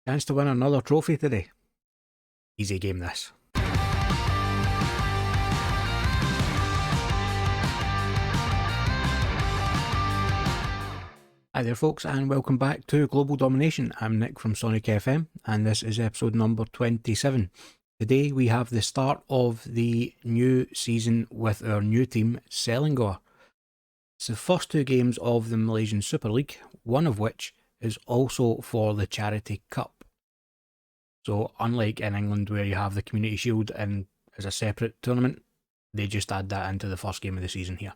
Chance to win another trophy today. Easy game this. Hi there folks, and welcome back to Global Domination. I'm Nick from SonickFM, and this is episode number 27. Today we have the start of the new season with our new team, Selangor. It's the first two games of the Malaysian Super League, one of which is also for the Charity Cup. So unlike in England where you have the Community Shield and as a separate tournament, they just add that into the first game of the season here.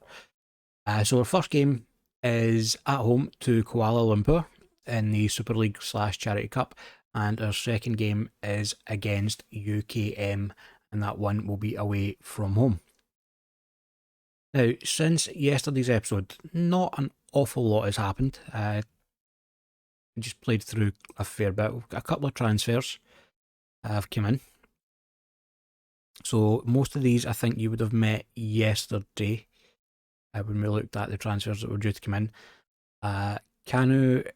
So our first game is at home to Kuala Lumpur in the Super League / Charity Cup, and our second game is against UKM, and that one will be away from home. Now, since yesterday's episode, not an awful lot has happened. I just played through a fair bit. A couple of transfers have come in. So most of these I think you would have met yesterday when we looked at the transfers that were due to come in. Kanu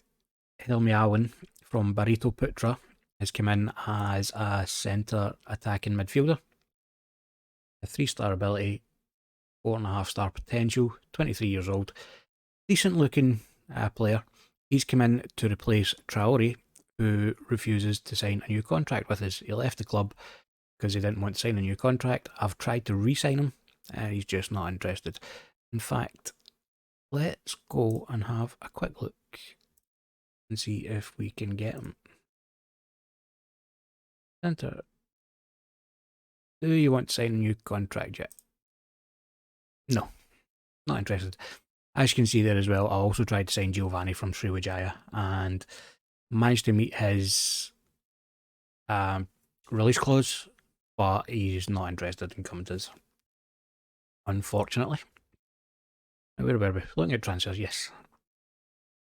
Helmiawan from Barito Putra has come in as a centre attacking midfielder. A 3-star ability, 4.5-star potential, 23 years old. Decent looking player. He's come in to replace Traore, who refuses to sign a new contract with us. He left the club because he didn't want to sign a new contract. I've tried to re-sign him and he's just not interested. In fact, let's go and have a quick look and see if we can get him. Enter. Do you want to sign a new contract yet? No, not interested. As you can see there as well, I also tried to sign Giovanni from Sriwijaya and managed to meet his release clause, but he's not interested in coming to us, unfortunately. Where were we? Looking at transfers, yes.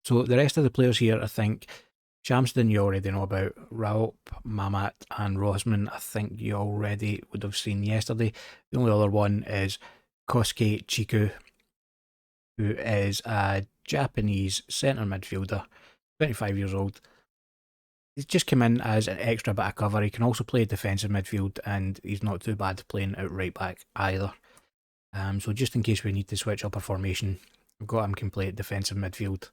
So the rest of the players here, I think, Shamsuddin you already know about, Raup, Mamat and Rosman, I think you already would have seen yesterday. The only other one is Kosuke Chiku, who is a Japanese centre midfielder, 25 years old. He's just come in as an extra bit of cover. He can also play defensive midfield, and he's not too bad playing out right back either. So just in case we need to switch up our formation, we've got him can play at defensive midfield.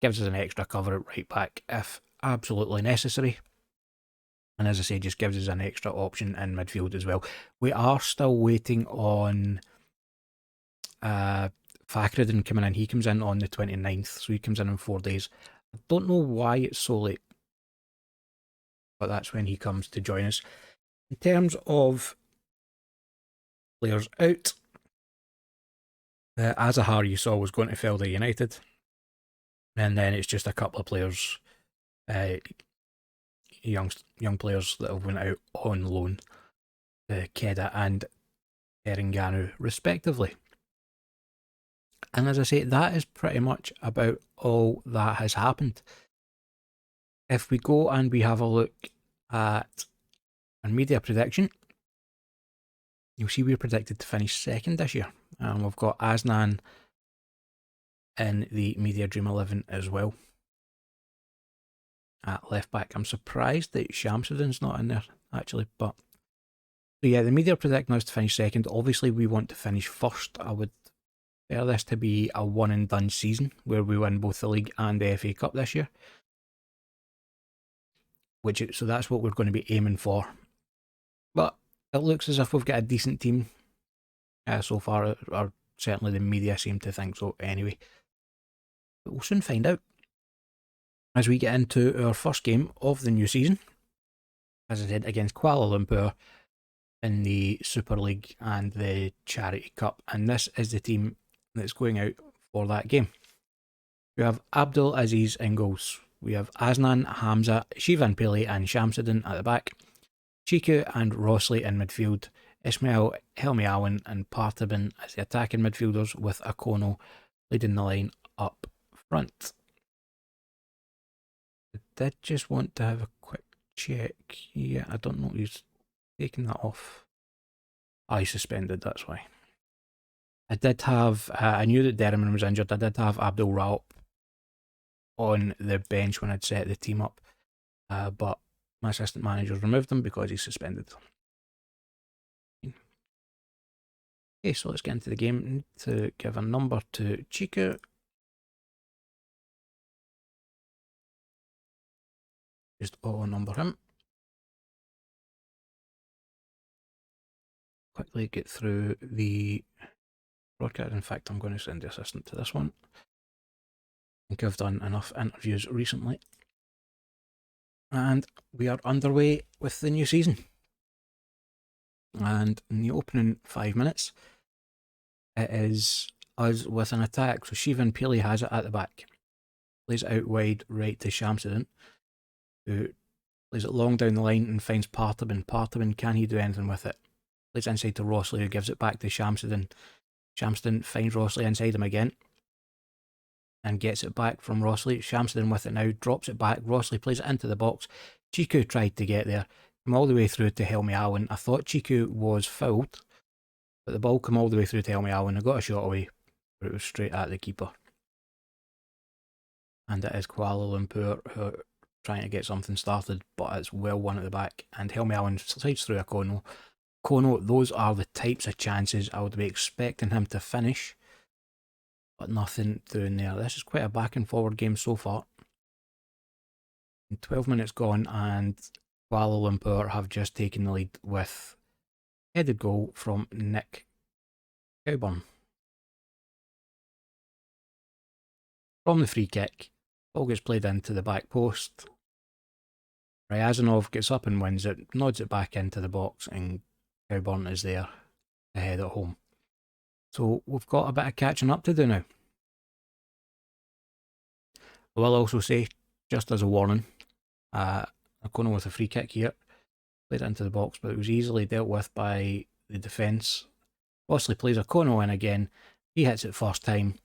Gives us an extra cover at right back if absolutely necessary. And as I say, just gives us an extra option in midfield as well. We are still waiting on Fakhruddin coming in. He comes in on the 29th, so he comes in 4 days. I don't know why it's so late, but that's when he comes to join us. In terms of players out, Azahar you saw was going to Felda United, and then it's just a couple of players, young players that have went out on loan, Keda and Erenganu respectively. And as I say, that is pretty much about all that has happened. If we go and we have a look at our media prediction, you'll see we're predicted to finish second this year. And we've got Asnan in the Media Dream 11 as well. At left back, I'm surprised that Shamsuddin's not in there, actually. But yeah, the media predicting us to finish second. Obviously, we want to finish first. I would prefer this to be a one and done season where we win both the league and the FA Cup this year. So that's what we're going to be aiming for. But it looks as if we've got a decent team so far, or certainly the media seem to think so anyway. But we'll soon find out as we get into our first game of the new season, as I said, against Kuala Lumpur in the Super League and the Charity Cup. And this is the team that's going out for that game. We have Abdul Aziz in goals. We have Asnan, Hamza, Shivan Pele and Shamsuddin at the back. Chiku and Rossley in midfield. Ismail Helmiawan and Partibin as the attacking midfielders, with Akono leading the line up front. I did just want to have a quick check. Yeah, I don't know if he's taking that off. I suspended, that's why. I did have, I knew that Derriman was injured. I did have Abdul Raup on the bench when I'd set the team up. but my assistant manager removed him because he's suspended. Okay, so let's get into the game. I need to give a number to Chico. Just auto number him. Quickly get through the broadcast. In fact, I'm going to send the assistant to this one. I think I've done enough interviews recently. And we are underway with the new season. And in the opening 5 minutes, it is us with an attack. So Shivan Pili has it at the back. Plays it out wide right to Shamsuddin, who plays it long down the line and finds Parthaban. Parthaban, can he do anything with it? Plays inside to Rossley, who gives it back to Shamsuddin. Shamsuddin finds Rossley inside him again and gets it back from Rossley. Shamsuddin with it now, drops it back. Rossley plays it into the box. Chiku tried to get there, came all the way through to Helmi Allen. I thought Chiku was fouled, but the ball came all the way through to Helmi Allen. I got a shot away, but it was straight at the keeper. And it is Kuala Lumpur who are trying to get something started, but it's well won at the back. And Helmi Allen slides through a Kono. Kono, those are the types of chances I would be expecting him to finish, but nothing doing there. This is quite a back and forward game so far. 12 minutes gone, and Kuala Lumpur have just taken the lead with headed goal from Nick Cowburn. From the free kick, ball gets played into the back post. Ryazanov gets up and wins it, nods it back into the box, and Cowburn is there ahead at home. So we've got a bit of catching up to do now. I will also say, just as a warning, Akono with a free kick here, played it into the box, but it was easily dealt with by the defence. Bosley plays Akono in again, he hits it first time,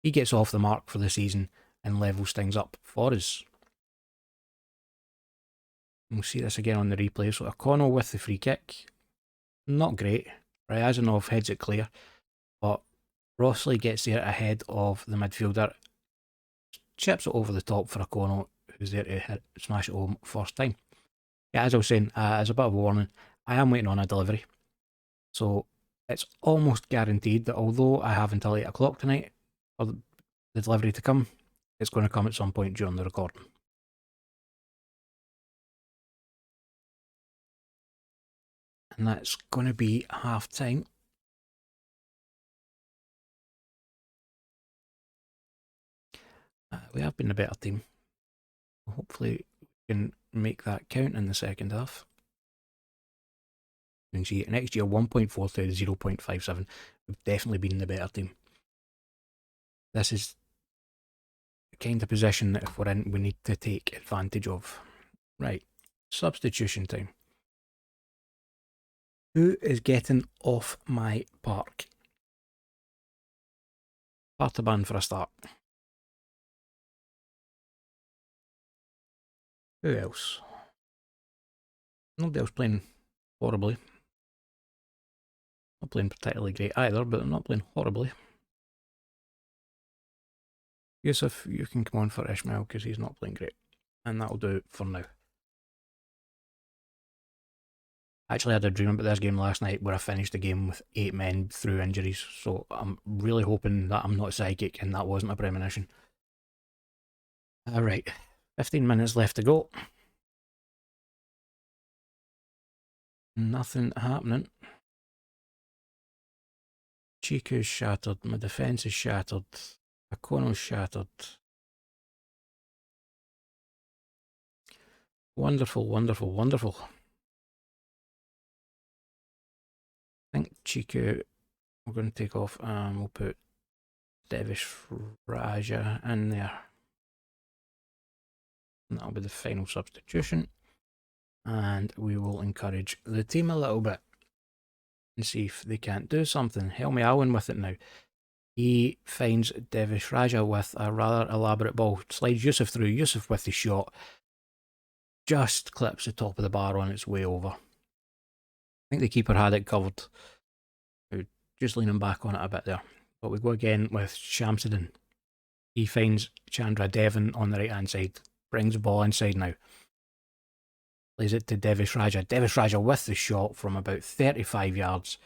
he gets off the mark for the season and levels things up for us. We'll see this again on the replay. So Akono with the free kick, not great. Ryazanov heads it clear, but Rossley gets there ahead of the midfielder, chips it over the top for Akono, who's there to smash it home first time. Yeah, as I was saying, as a bit of a warning, I am waiting on a delivery. So it's almost guaranteed that although I have until 8 o'clock tonight for the delivery to come, it's going to come at some point during the recording. And that's going to be half time. We have been a better team. Hopefully we can make that count in the second half. You can see an XG of 1.4 to 0.57. We've definitely been the better team. This is the kind of position that if we're in, we need to take advantage of. Right, substitution time. Who is getting off my park? Parthaban for a start. Who else? Nobody else playing horribly. Not playing particularly great either, but they're not playing horribly. Yusuf, you can come on for Ishmael because he's not playing great. And that'll do for now. I actually had a dream about this game last night where I finished the game with 8 men through injuries, so I'm really hoping that I'm not psychic and that wasn't a premonition. Alright, 15 minutes left to go. Nothing happening. Chiku's shattered, my defence is shattered, Akono's shattered. Wonderful, wonderful, wonderful. I think Chiku, we're going to take off and we'll put Devish Raja in there. And that'll be the final substitution. And we will encourage the team a little bit and see if they can't do something. Helmi Allen with it now. He finds Devish Raja with a rather elaborate ball. Slides Yusuf through. Yusuf with the shot. Just clips the top of the bar on its way over. I think the keeper had it covered. Just leaning back on it a bit there. But we go again with Shamsuddin. He finds Chandra Devon on the right hand side. Brings the ball inside now. Plays it to Devis Raja. Devis Raja with the shot from about 35 yards.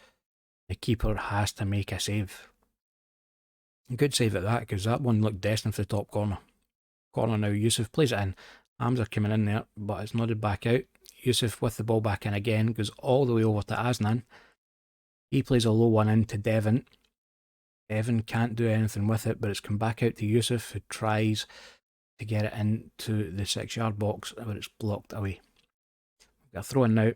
The keeper has to make a save. Good save at that, because that one looked destined for the top corner. Corner now, Yusuf plays it in. Hamza coming in there, but it's nodded back out. Yusuf with the ball back in again, goes all the way over to Asnan. He plays a low one in to Devon. Devon can't do anything with it, but it's come back out to Yusuf, who tries to get it into the 6-yard box, but it's blocked away. We've got a throw in now.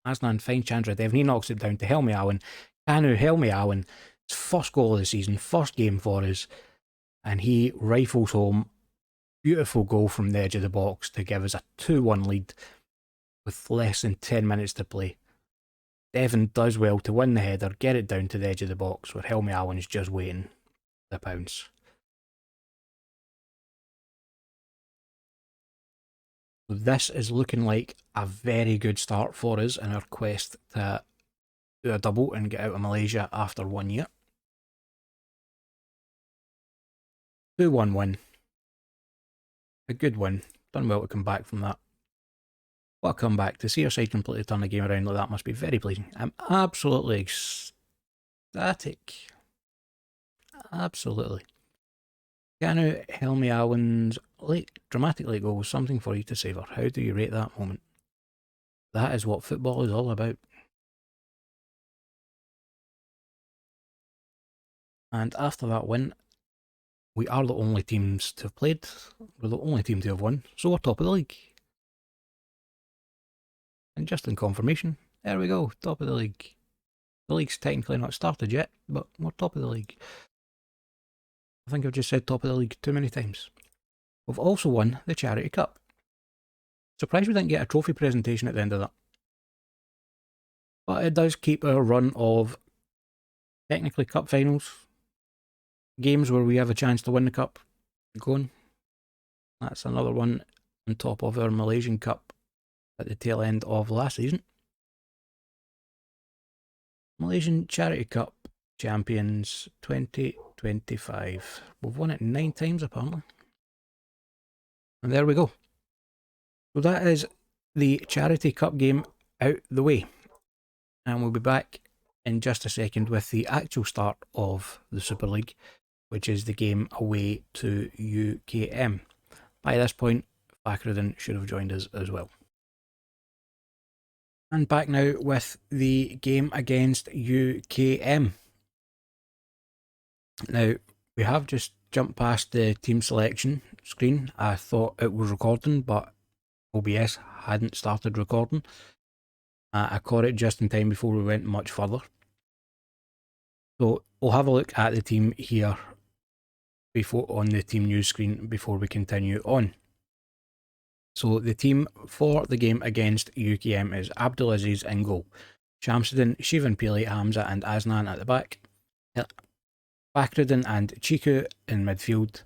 Asnan finds Chandra Devon. He knocks it down to Helmi Awan. Kanu Helmi Awan, his first goal of the season, first game for us, and he rifles home. Beautiful goal from the edge of the box to give us a 2-1 lead with less than 10 minutes to play. Devon does well to win the header, get it down to the edge of the box where Helmi Awan's just waiting to pounce. So this is looking like a very good start for us in our quest to do a double and get out of Malaysia after 1 year. 2-1 win. A good win. Done well to come back from that. What a comeback. To see our side completely turn the game around like that must be very pleasing. I'm absolutely ecstatic. Absolutely. Kanu Helmi Awan's dramatic late goal was something for you to savour. How do you rate that moment? That is what football is all about. And after that win, we are the only teams to have played. We're the only team to have won. So we're top of the league. And just in confirmation, there we go, top of the league. The league's technically not started yet, but we're top of the league. I think I've just said top of the league too many times. We've also won the Charity Cup. Surprised we didn't get a trophy presentation at the end of that. But it does keep our run of technically cup finals, games where we have a chance to win the cup, going. That's another one on top of our Malaysian Cup at the tail end of last season. Malaysian Charity Cup champions 2025. We've won it 9 times apparently. And there we go. So that is the Charity Cup game out the way. And we'll be back in just a second with the actual start of the Super League, which is the game away to UKM. By this point, Fakhruddin should have joined us as well. And back now with the game against UKM. Now, we have just jumped past the team selection screen. I thought it was recording, but OBS hadn't started recording. I caught it just in time before we went much further. So we'll have a look at the team here before on the team news screen before we continue on. So the team for the game against UKM is Abdulaziz in goal, Shamsuddin, Shivan Pili, Hamza and Asnan at the back, Fakhruddin and Chiku in midfield,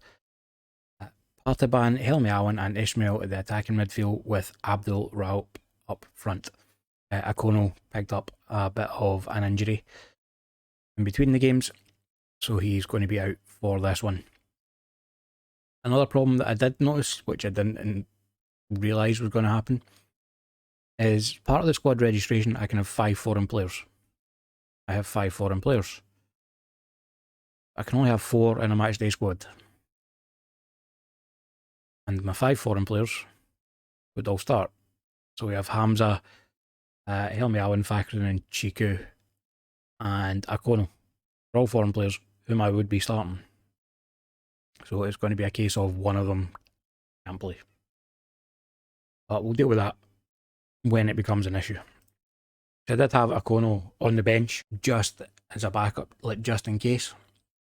Partiban, Helmi Awan and Ismail at the attacking midfield with Abdul Raup up front. Akono picked up a bit of an injury in between the games, so he's going to be out for this one. Another problem that I did notice, which I didn't realise was going to happen, is part of the squad registration I can have 5 foreign players. I have 5 foreign players. I can only have 4 in a matchday squad. And my 5 foreign players would all start. So we have Hamza, Helmi Awan, Fakhruddin and Chiku and Akono. They're all foreign players whom I would be starting. So it's going to be a case of one of them can't play. But we'll deal with that when it becomes an issue. I did have Akono on the bench just as a backup, like just in case.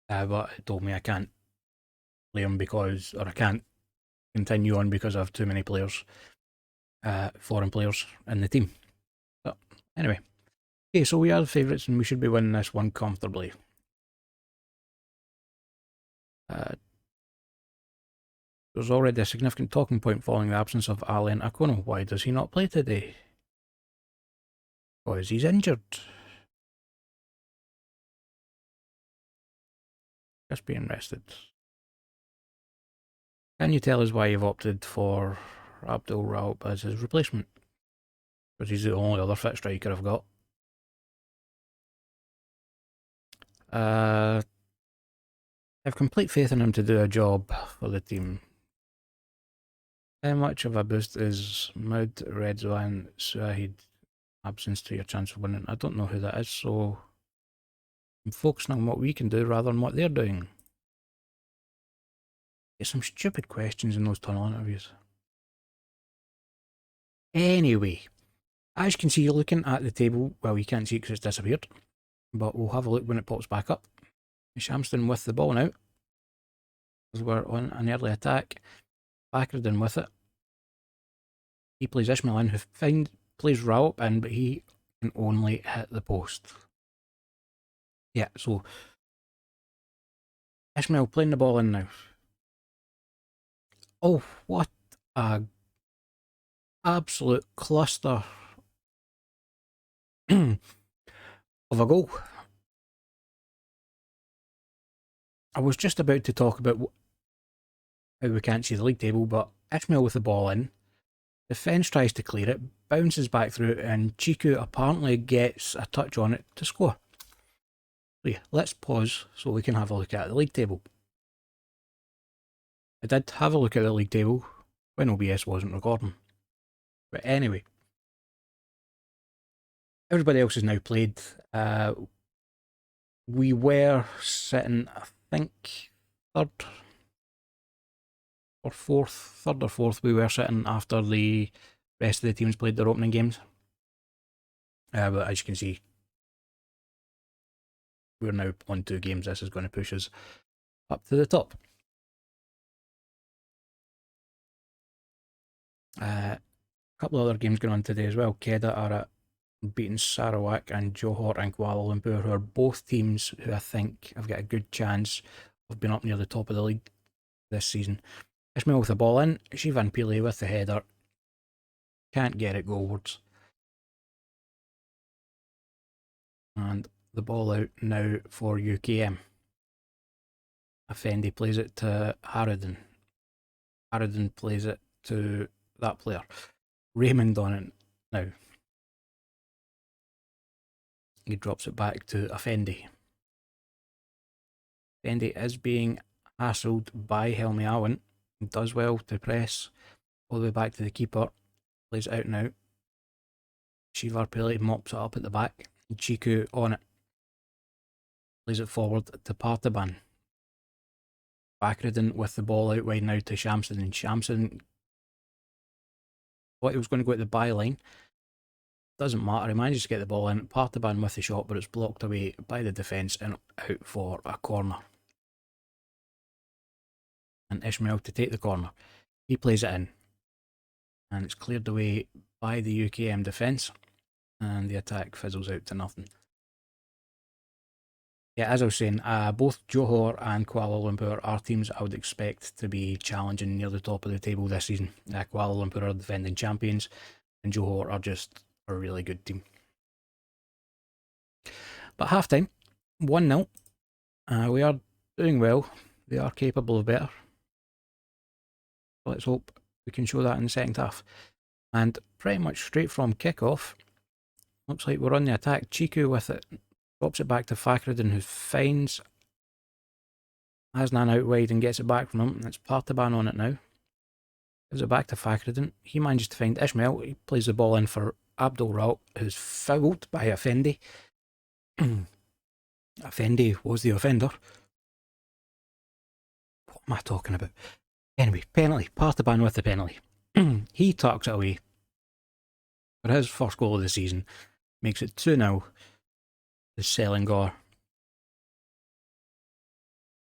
But it told me I can't play him because, or I can't continue on because I have too many players, foreign players in the team. But anyway, okay, so we are the favourites and we should be winning this one comfortably. There's already a significant talking point following the absence of Alain Akono. Why does he not play today? Because he's injured. Just being rested. Can you tell us why you've opted for Abdul Raup as his replacement? Because he's the only other fit striker I've got. I have complete faith in him to do a job for the team. How much of a boost is Mood Redwan Suahid absence to your chance of winning? I don't know who that is, so I'm focusing on what we can do rather than what they're doing. Get some stupid questions in those tunnel interviews. Anyway, as you can see, you're looking at the table. Well, you can't see it because it's disappeared, but we'll have a look when it pops back up. Shamston with the ball now, because we're on an early attack. Bakardin with it. He plays Ismail in, who plays Raup in, but he can only hit the post. Yeah, so Ismail playing the ball in now. Oh, what a absolute cluster of a goal. I was just about to talk about how we can't see the league table, but Ismail with the ball in. Defence tries to clear it, bounces back through it, and Chiku apparently gets a touch on it to score. So yeah, let's pause so we can have a look at the league table. I did have a look at the league table when OBS wasn't recording. But anyway, everybody else has now played. We were sitting, I think, third or fourth. We were sitting after the rest of the teams played their opening games. But as you can see, we're now on 2 games. This is going to push us up to the top. A couple of other games going on today as well. Kedah are at beating Sarawak and Johor and Kuala Lumpur, who are both teams who I think have got a good chance of being up near the top of the league this season. Ismail with the ball in, Shivan Pillay with the header. Can't get it goalwards. And the ball out now for UKM. Effendi plays it to Harridan. Harridan plays it to that player. Raymond on it now. He drops it back to Effendi. Effendi is being hassled by Helmi Awan. He does well to press all the way back to the keeper. Plays it out now. Shivar Pillay mops it up at the back. Chiku on it. Plays it forward to Parthaban. Bakardin with the ball out wide now to Shamson, and Shamson thought he was going to go at the byline. Doesn't matter, he manages to get the ball in. Parthaban with the shot, but it's blocked away by the defence and out for a corner. And Ishmael to take the corner. He plays it in. And it's cleared away by the UKM defence. And the attack fizzles out to nothing. Yeah, as I was saying, both Johor and Kuala Lumpur are teams I would expect to be challenging near the top of the table this season. Kuala Lumpur are defending champions, and Johor are just a really good team. But half time, 1-0. We are doing well. They are capable of better. Let's hope we can show that in the second half. And pretty much straight from kick-off, looks like we're on the attack. Chiku with it. Drops it back to Fakhruddin, who finds Asnan out wide and gets it back from him. And it's Parthaban on it now. Gives it back to Fakhruddin. He manages to find Ishmael. He plays the ball in for Abdul Raut, who's fouled by Effendi. Effendi was the offender. What am I talking about? Anyway, penalty. Parthaban with the penalty. He tucks it away for his first goal of the season. Makes it 2-0. The Selangor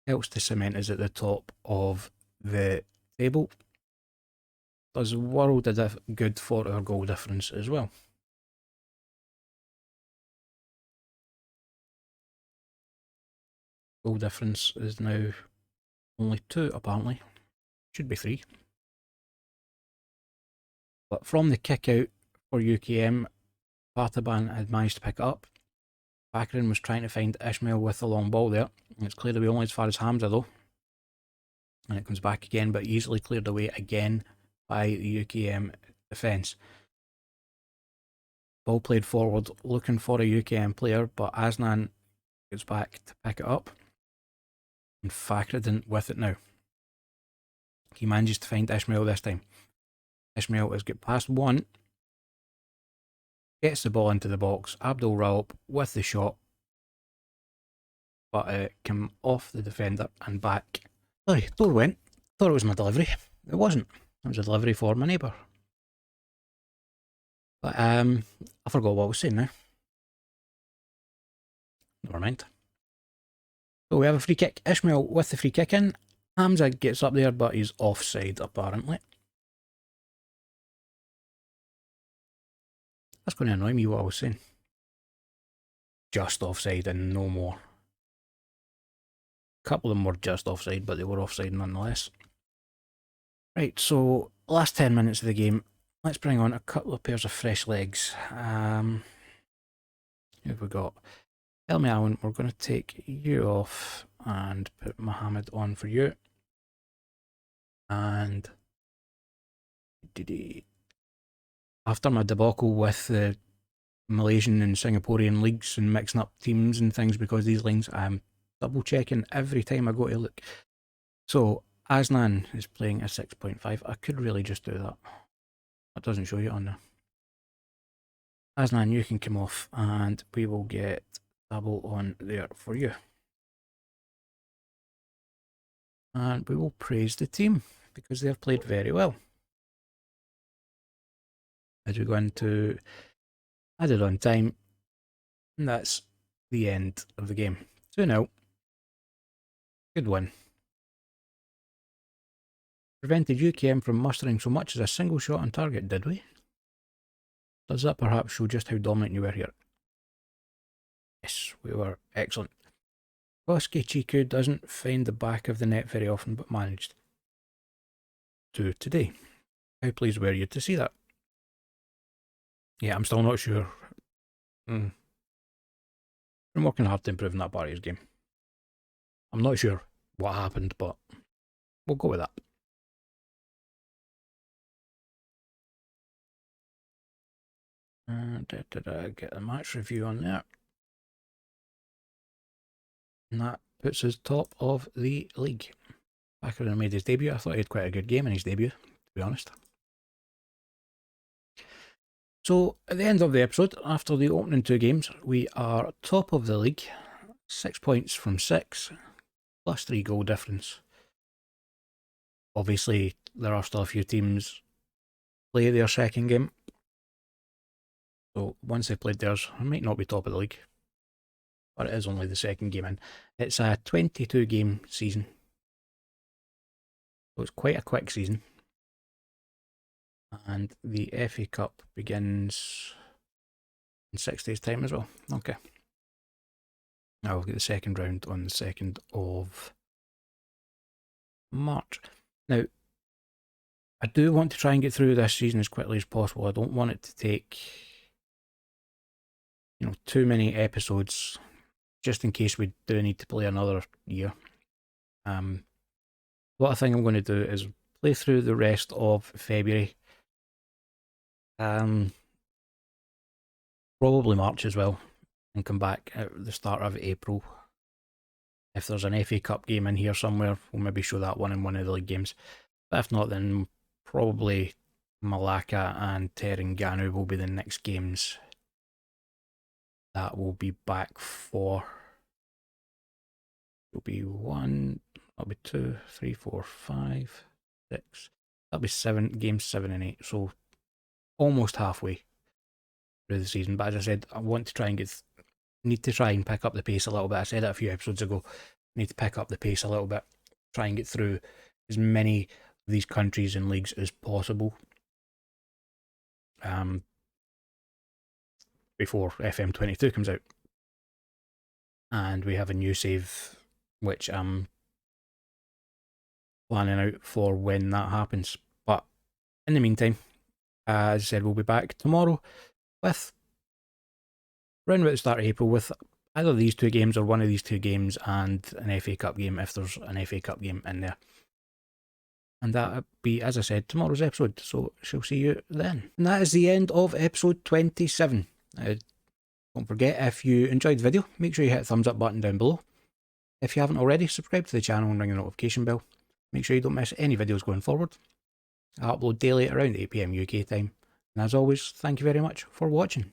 helps to cement us at the top of the table. Does a world of good for our goal difference as well. Goal difference is now only 2 apparently. Should be 3. But from the kick out for UKM, Parthaban had managed to pick it up. Bakrin was trying to find Ishmael with the long ball there. And it's cleared away only as far as Hamza though. And it comes back again, but easily cleared away again by the UKM defence. Ball played forward, looking for a UKM player, but Asnan gets back to pick it up. And Fakhreddin with it now. He manages to find Ismail this time. Ismail has got past one. Gets the ball into the box. Abdul Raub with the shot. But it came off the defender and back. Sorry, door went. Thought it was my delivery. It wasn't. It was a delivery for my neighbour. But I forgot what I was saying now. Never mind. So we have a free kick. Ismail with the free kick in. Hamza gets up there, but he's offside apparently. That's going to annoy me what I was saying. Just offside and no more. A couple of them were just offside, but they were offside nonetheless. Right, so last 10 minutes of the game. Let's bring on a couple of pairs of fresh legs. Who have we got? Elmi Allen, we're going to take you off and put Mohammed on for you. And after my debacle with the Malaysian and Singaporean leagues and mixing up teams and things because these lines, I'm double checking every time I go to look. So Asnan is playing a 6.5. I could really just do that. That doesn't show you on there. Asnan, you can come off and we will get double on there for you. And we will praise the team because they have played very well. As we go into added on time, and that's the end of the game. 2-0. Good win. Prevented UKM from mustering so much as a single shot on target, did we? Does that perhaps show just how dominant you were here? Yes, we were excellent. Kosuke Chiku doesn't find the back of the net very often, but managed to today. How pleased were you to see that? Yeah, I'm still not sure. I'm working hard to improve that part of his game. I'm not sure what happened, but we'll go with that. Get a match review on there. And that puts us top of the league. Fakhreddin made his debut. I thought he had quite a good game in his debut, to be honest. So, at the end of the episode, after the opening two games, we are top of the league. 6 points from 6, plus 3 goal difference. Obviously, there are still a few teams play their second game. So, once they've played theirs, I might not be top of the league. But it is only the second game in. It's a 22 game season. So, it's quite a quick season. And the FA Cup begins in 6 days' time as well. Okay. Now we'll get the second round on the 2nd of March. Now, I do want to try and get through this season as quickly as possible. I don't want it to take, too many episodes, just in case we do need to play another year. What I think I'm going to do is play through the rest of February. Probably March as well, and come back at the start of April. If there's an FA Cup game in here somewhere, we'll maybe show that one in one of the league games. But if not, then probably Malacca and Terengganu will be the next games that will be back for. It'll be 1, that'll be 2, 3, 4, 5, 6. That'll be 7 games, 7 and 8. So almost halfway through the season. But as I said, I want to try and need to try and pick up the pace a little bit. I said it a few episodes ago. Need to pick up the pace a little bit. Try and get through as many of these countries and leagues as possible. Before FM22 comes out. And we have a new save, which I'm planning out for when that happens. But in the meantime, as I said, we'll be back tomorrow with round about the start of April with either these two games or one of these two games and an FA Cup game if there's an FA Cup game in there. And that'll be, as I said, tomorrow's episode. So she'll see you then. And that is the end of episode 27. Don't forget, if you enjoyed the video, make sure you hit the thumbs up button down below. If you haven't already, subscribe to the channel and ring the notification bell. Make sure you don't miss any videos going forward. I upload daily at around 8 PM UK time. And as always, thank you very much for watching.